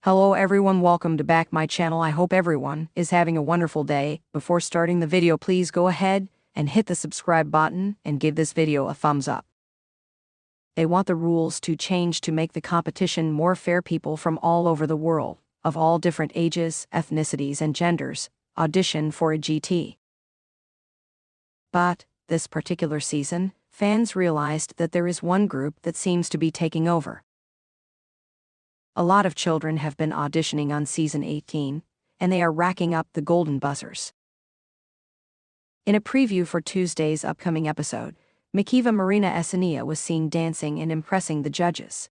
Hello everyone, welcome to back my channel. I hope everyone is having a wonderful day. Before starting the video, please go ahead and hit the subscribe button and give this video a thumbs up. They want the rules to change to make the competition more fair. People from all over the world, of all different ages, ethnicities and genders, audition for AGT. But, this particular season, fans realized that there is one group that seems to be taking over. A lot of children have been auditioning on season 18, and they are racking up the golden buzzers. In a preview for Tuesday's upcoming episode, Mikiva Marina Esenia was seen dancing and impressing the judges.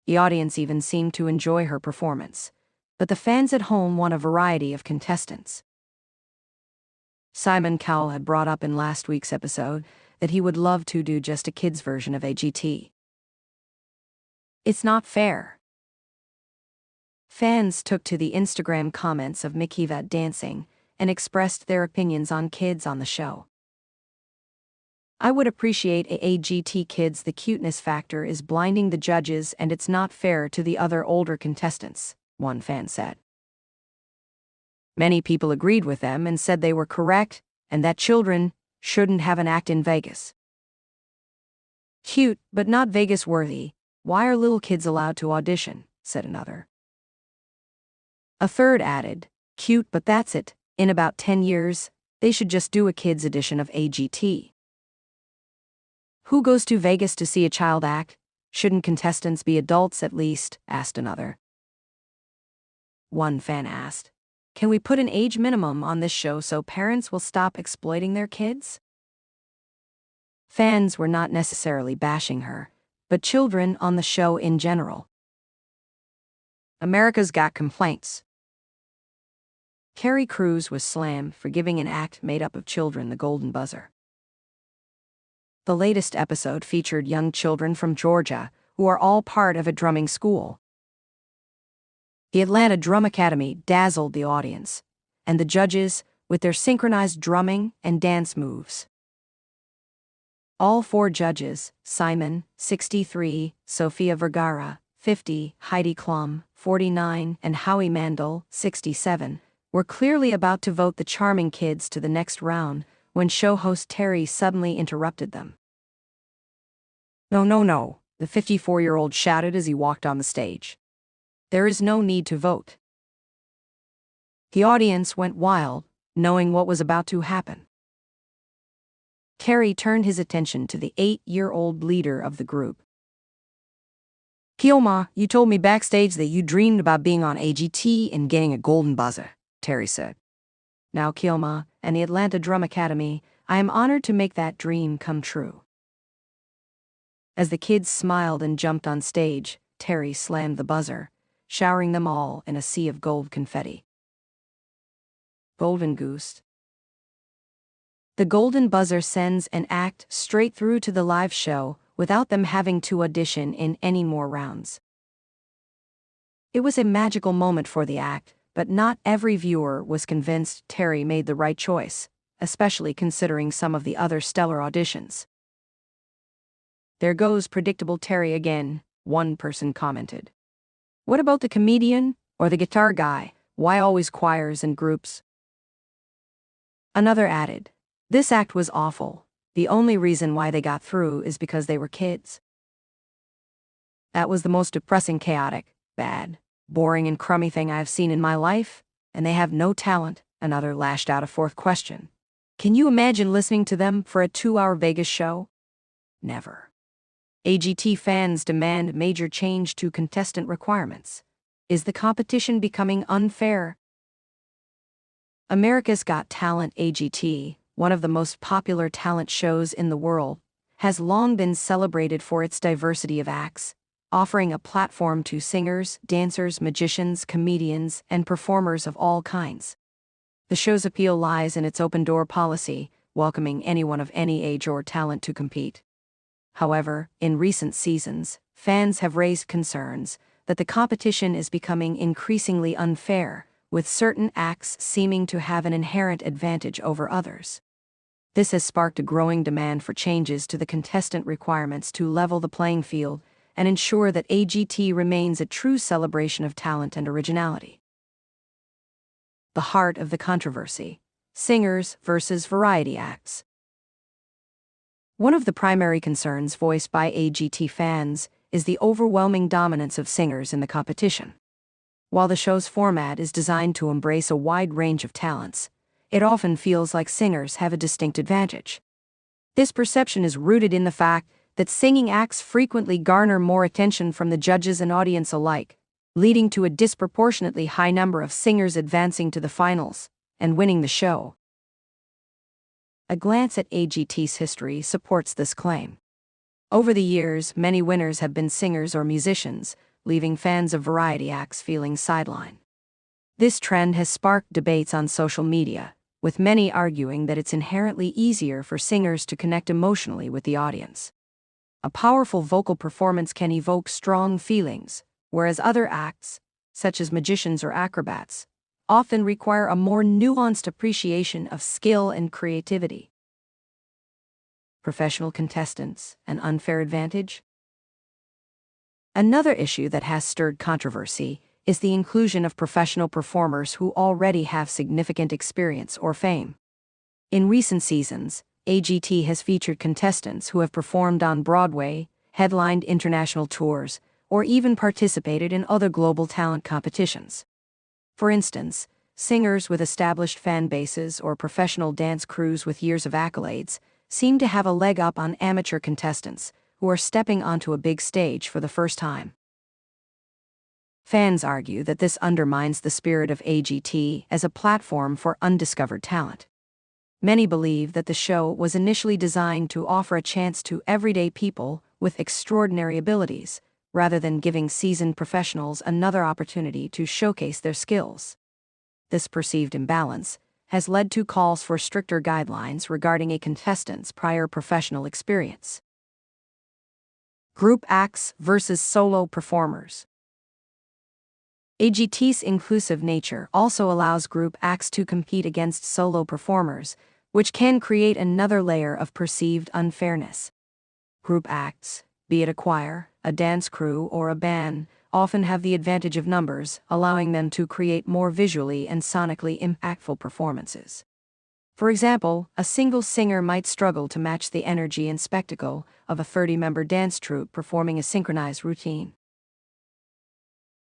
The audience even seemed to enjoy her performance, but the fans at home want a variety of contestants. Simon Cowell had brought up in last week's episode that he would love to do just a kids' version of AGT. It's not fair. Fans took to the Instagram comments of Mikiva dancing and expressed their opinions on kids on the show. I would appreciate AGT kids. The cuteness factor is blinding the judges and it's not fair to the other older contestants, one fan said. Many people agreed with them and said they were correct and that children shouldn't have an act in Vegas. Cute, but not Vegas worthy. Why are little kids allowed to audition? Said another. A third added, cute, but that's it. In about 10 years, they should just do a kids edition of AGT. Who goes to Vegas to see a child act? Shouldn't contestants be adults at least? Asked another. One fan asked, can we put an age minimum on this show so parents will stop exploiting their kids? Fans were not necessarily bashing her, but children on the show in general. America's Got Complaints. Carrie Cruz was slammed for giving an act made up of children the golden buzzer. The latest episode featured young children from Georgia who are all part of a drumming school. The Atlanta Drum Academy dazzled the audience, and the judges with their synchronized drumming and dance moves. All four judges, Simon, 63, Sofia Vergara, 50, Heidi Klum, 49, and Howie Mandel, 67, were clearly about to vote the charming kids to the next round when show host Terry suddenly interrupted them. No, the 54-year-old shouted as he walked on the stage. There is no need to vote. The audience went wild, knowing what was about to happen. Terry turned his attention to the 8-year-old leader of the group. Kilma, you told me backstage that you dreamed about being on AGT and getting a golden buzzer, Terry said. Now Kilma and the Atlanta Drum Academy, I am honored to make that dream come true. As the kids smiled and jumped on stage, Terry slammed the buzzer, showering them all in a sea of gold confetti. Golden Goose. The golden buzzer sends an act straight through to the live show without them having to audition in any more rounds. It was a magical moment for the act, but not every viewer was convinced Terry made the right choice, especially considering some of the other stellar auditions. There goes predictable Terry again, one person commented. What about the comedian or the guitar guy? Why always choirs and groups? Another added, this act was awful. The only reason why they got through is because they were kids. That was the most depressing, chaotic, bad, boring and crummy thing I've seen in my life, and they have no talent, another lashed out a fourth question. Can you imagine listening to them for a 2-hour Vegas show? Never. AGT fans demand major change to contestant requirements. Is the competition becoming unfair? America's Got Talent AGT, one of the most popular talent shows in the world, has long been celebrated for its diversity of acts, offering a platform to singers, dancers, magicians, comedians, and performers of all kinds. The show's appeal lies in its open-door policy, welcoming anyone of any age or talent to compete. However, in recent seasons, fans have raised concerns that the competition is becoming increasingly unfair, with certain acts seeming to have an inherent advantage over others. This has sparked a growing demand for changes to the contestant requirements to level the playing field and ensure that AGT remains a true celebration of talent and originality. The heart of the controversy: singers versus variety acts. One of the primary concerns voiced by AGT fans is the overwhelming dominance of singers in the competition. While the show's format is designed to embrace a wide range of talents, it often feels like singers have a distinct advantage. This perception is rooted in the fact that singing acts frequently garner more attention from the judges and audience alike, leading to a disproportionately high number of singers advancing to the finals and winning the show. A glance at AGT's history supports this claim. Over the years, many winners have been singers or musicians, leaving fans of variety acts feeling sidelined. This trend has sparked debates on social media, with many arguing that it's inherently easier for singers to connect emotionally with the audience. A powerful vocal performance can evoke strong feelings, whereas other acts, such as magicians or acrobats, often require a more nuanced appreciation of skill and creativity. Professional contestants, an unfair advantage? Another issue that has stirred controversy is the inclusion of professional performers who already have significant experience or fame. In recent seasons, AGT has featured contestants who have performed on Broadway, headlined international tours, or even participated in other global talent competitions. For instance, singers with established fan bases or professional dance crews with years of accolades seem to have a leg up on amateur contestants who are stepping onto a big stage for the first time. Fans argue that this undermines the spirit of AGT as a platform for undiscovered talent. Many believe that the show was initially designed to offer a chance to everyday people with extraordinary abilities, rather than giving seasoned professionals another opportunity to showcase their skills. This perceived imbalance has led to calls for stricter guidelines regarding a contestant's prior professional experience. Group acts versus solo performers. AGT's inclusive nature also allows group acts to compete against solo performers, which can create another layer of perceived unfairness. Group acts, be it a choir, a dance crew, or a band, often have the advantage of numbers, allowing them to create more visually and sonically impactful performances. For example, a single singer might struggle to match the energy and spectacle of a 30-member dance troupe performing a synchronized routine.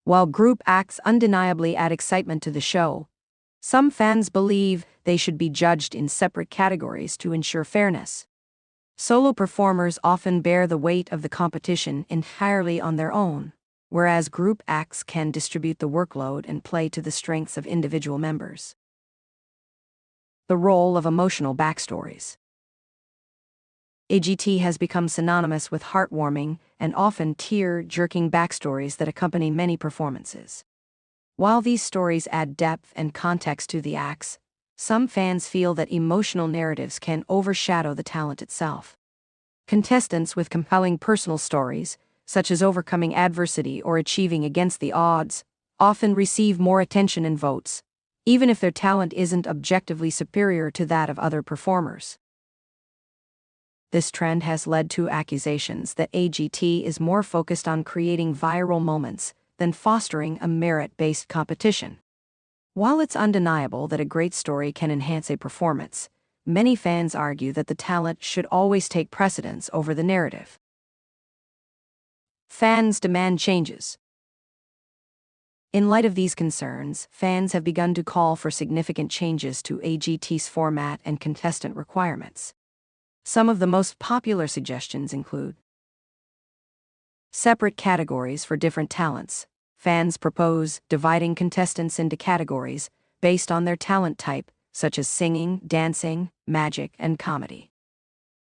While group acts undeniably add excitement to the show, some fans believe they should be judged in separate categories to ensure fairness. Solo performers often bear the weight of the competition entirely on their own, whereas group acts can distribute the workload and play to the strengths of individual members. The role of emotional backstories. AGT has become synonymous with heartwarming and often tear-jerking backstories that accompany many performances. While these stories add depth and context to the acts, some fans feel that emotional narratives can overshadow the talent itself. Contestants with compelling personal stories, such as overcoming adversity or achieving against the odds, often receive more attention and votes, even if their talent isn't objectively superior to that of other performers. This trend has led to accusations that AGT is more focused on creating viral moments than fostering a merit-based competition. While it's undeniable that a great story can enhance a performance, many fans argue that the talent should always take precedence over the narrative. Fans demand changes. In light of these concerns, fans have begun to call for significant changes to AGT's format and contestant requirements. Some of the most popular suggestions include separate categories for different talents. Fans propose dividing contestants into categories based on their talent type, such as singing, dancing, magic, and comedy.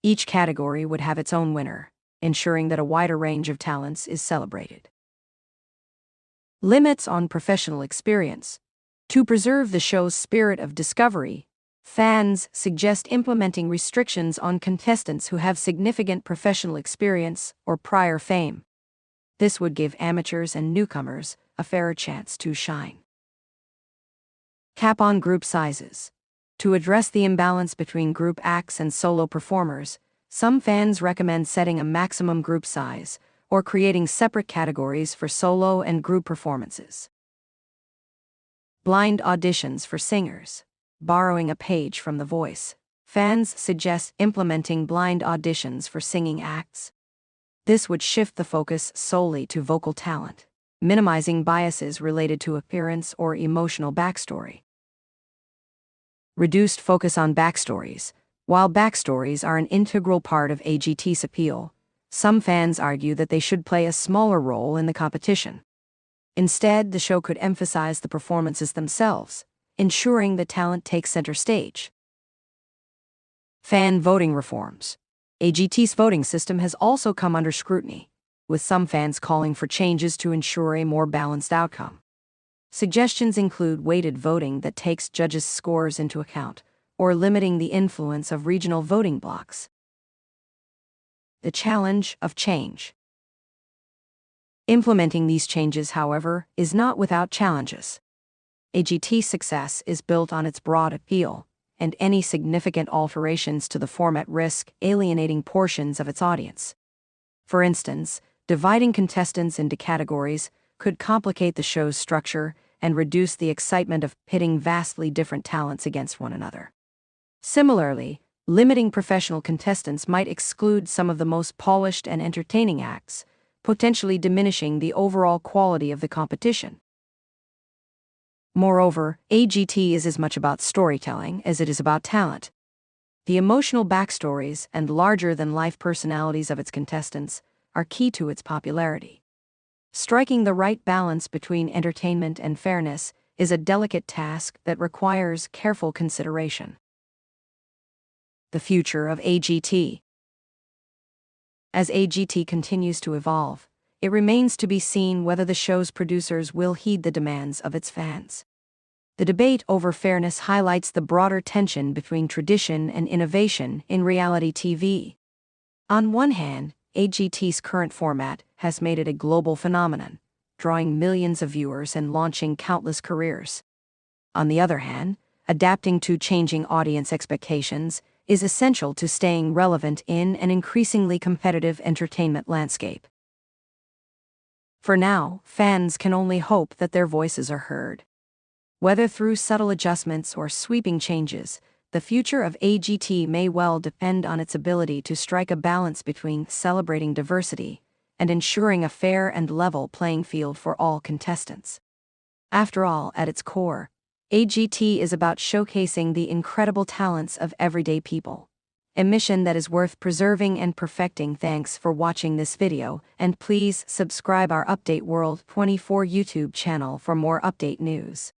Each category would have its own winner, ensuring that a wider range of talents is celebrated. Limits on professional experience. To preserve the show's spirit of discovery, fans suggest implementing restrictions on contestants who have significant professional experience or prior fame. This would give amateurs and newcomers a fairer chance to shine. Cap on group sizes. To address the imbalance between group acts and solo performers, some fans recommend setting a maximum group size, or creating separate categories for solo and group performances. Blind auditions for singers. Borrowing a page from The Voice, fans suggest implementing blind auditions for singing acts. This would shift the focus solely to vocal talent, minimizing biases related to appearance or emotional backstory. Reduced focus on backstories. While backstories are an integral part of AGT's appeal, some fans argue that they should play a smaller role in the competition. Instead, the show could emphasize the performances themselves, ensuring that talent takes center stage. Fan voting reforms. AGT's voting system has also come under scrutiny, with some fans calling for changes to ensure a more balanced outcome. Suggestions include weighted voting that takes judges' scores into account, or limiting the influence of regional voting blocks. The challenge of change. Implementing these changes, however, is not without challenges. AGT's success is built on its broad appeal, and any significant alterations to the format risk alienating portions of its audience. For instance, dividing contestants into categories could complicate the show's structure and reduce the excitement of pitting vastly different talents against one another. Similarly, limiting professional contestants might exclude some of the most polished and entertaining acts, potentially diminishing the overall quality of the competition. Moreover, AGT is as much about storytelling as it is about talent. The emotional backstories and larger-than-life personalities of its contestants are key to its popularity. Striking the right balance between entertainment and fairness is a delicate task that requires careful consideration. The future of AGT. As AGT continues to evolve, it remains to be seen whether the show's producers will heed the demands of its fans. The debate over fairness highlights the broader tension between tradition and innovation in reality TV. On one hand, AGT's current format has made it a global phenomenon, drawing millions of viewers and launching countless careers. On the other hand, adapting to changing audience expectations is essential to staying relevant in an increasingly competitive entertainment landscape. For now, fans can only hope that their voices are heard. Whether through subtle adjustments or sweeping changes, the future of AGT may well depend on its ability to strike a balance between celebrating diversity and ensuring a fair and level playing field for all contestants. After all, at its core, AGT is about showcasing the incredible talents of everyday people, a mission that is worth preserving and perfecting. Thanks for watching this video, and please subscribe our Update World 24 YouTube channel for more update news.